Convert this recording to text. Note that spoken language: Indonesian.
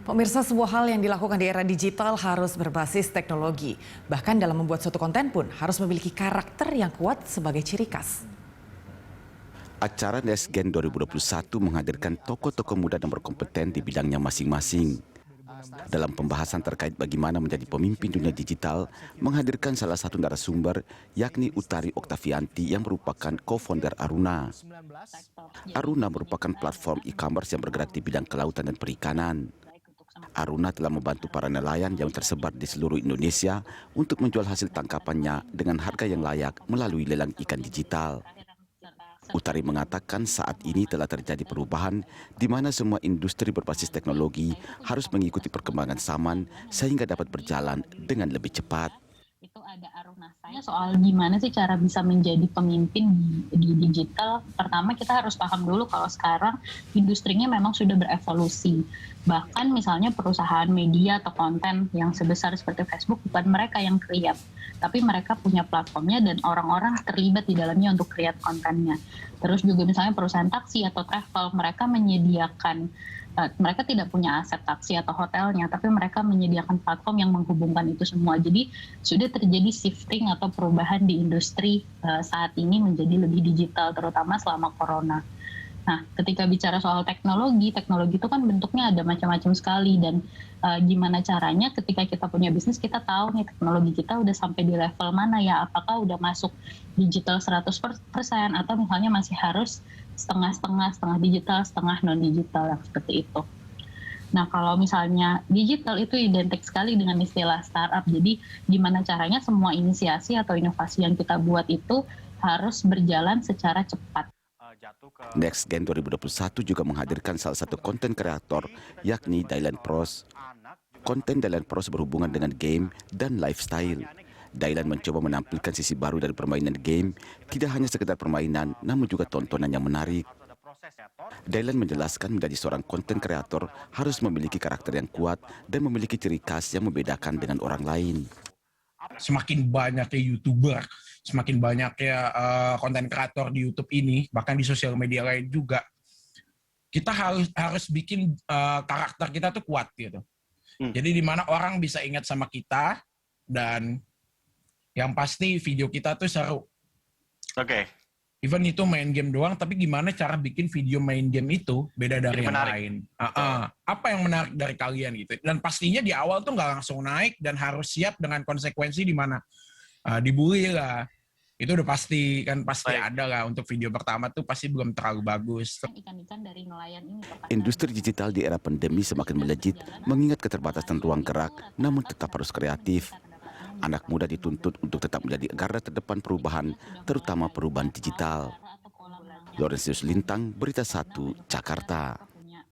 Pemirsa, sebuah hal yang dilakukan di era digital harus berbasis teknologi. Bahkan dalam membuat suatu konten pun harus memiliki karakter yang kuat sebagai ciri khas. Acara Nesgen 2021 menghadirkan tokoh-tokoh muda dan berkompeten di bidangnya masing-masing. Dalam pembahasan terkait bagaimana menjadi pemimpin dunia digital, menghadirkan salah satu narasumber, yakni Utari Oktavianti yang merupakan co-founder Aruna. Aruna merupakan platform e-commerce yang bergerak di bidang kelautan dan perikanan. Aruna telah membantu para nelayan yang tersebar di seluruh Indonesia untuk menjual hasil tangkapannya dengan harga yang layak melalui lelang ikan digital. Utari mengatakan saat ini telah terjadi perubahan di mana semua industri berbasis teknologi harus mengikuti perkembangan zaman sehingga dapat berjalan dengan lebih cepat. Itu ada arunasanya soal gimana sih cara bisa menjadi pemimpin di digital. Pertama kita harus paham dulu kalau sekarang industrinya memang sudah berevolusi. Bahkan misalnya perusahaan media atau konten yang sebesar seperti Facebook bukan mereka yang create, tapi mereka punya platformnya dan orang-orang terlibat di dalamnya untuk create kontennya. Terus juga misalnya perusahaan taksi atau travel, mereka menyediakan mereka tidak punya aset taksi atau hotelnya, tapi mereka menyediakan platform yang menghubungkan itu semua. Jadi sudah terjadi shifting atau perubahan di industri saat ini menjadi lebih digital, terutama selama corona. Nah, ketika bicara soal teknologi itu kan bentuknya ada macam-macam sekali dan gimana caranya ketika kita punya bisnis kita tahu nih teknologi kita udah sampai di level mana ya, apakah udah masuk digital 100% atau misalnya masih harus setengah digital, setengah non-digital yang seperti itu. Nah, kalau misalnya digital itu identik sekali dengan istilah startup, jadi gimana caranya semua inisiasi atau inovasi yang kita buat itu harus berjalan secara cepat. Nesgen 2021 juga menghadirkan salah satu konten kreator, yakni Dailan Pros. Konten Dailan Pros berhubungan dengan game dan lifestyle. Dailan mencoba menampilkan sisi baru dari permainan game, tidak hanya sekedar permainan, namun juga tontonan yang menarik. Dailan menjelaskan menjadi seorang konten kreator harus memiliki karakter yang kuat dan memiliki ciri khas yang membedakan dengan orang lain. Semakin banyaknya YouTuber, semakin banyaknya konten kreator di YouTube ini, bahkan di sosial media lain juga, kita harus bikin karakter kita tuh kuat gitu. Jadi di mana orang bisa ingat sama kita dan yang pasti video kita tuh seru. Oke. Even itu main game doang, tapi gimana cara bikin video main game itu beda dari yang lain. Apa yang menarik dari kalian gitu. Dan pastinya di awal tuh nggak langsung naik dan harus siap dengan konsekuensi di mana dibully lah. Itu udah pasti ada lah. Untuk video pertama tuh pasti belum terlalu bagus. Ikan-ikan dari nelayan ini. Industri digital di era pandemi semakin melejit mengingat keterbatasan ruang gerak, namun tetap harus kreatif. Anak muda dituntut untuk tetap menjadi garda terdepan perubahan, terutama perubahan digital. Laurentius Lintang, Berita 1, Jakarta.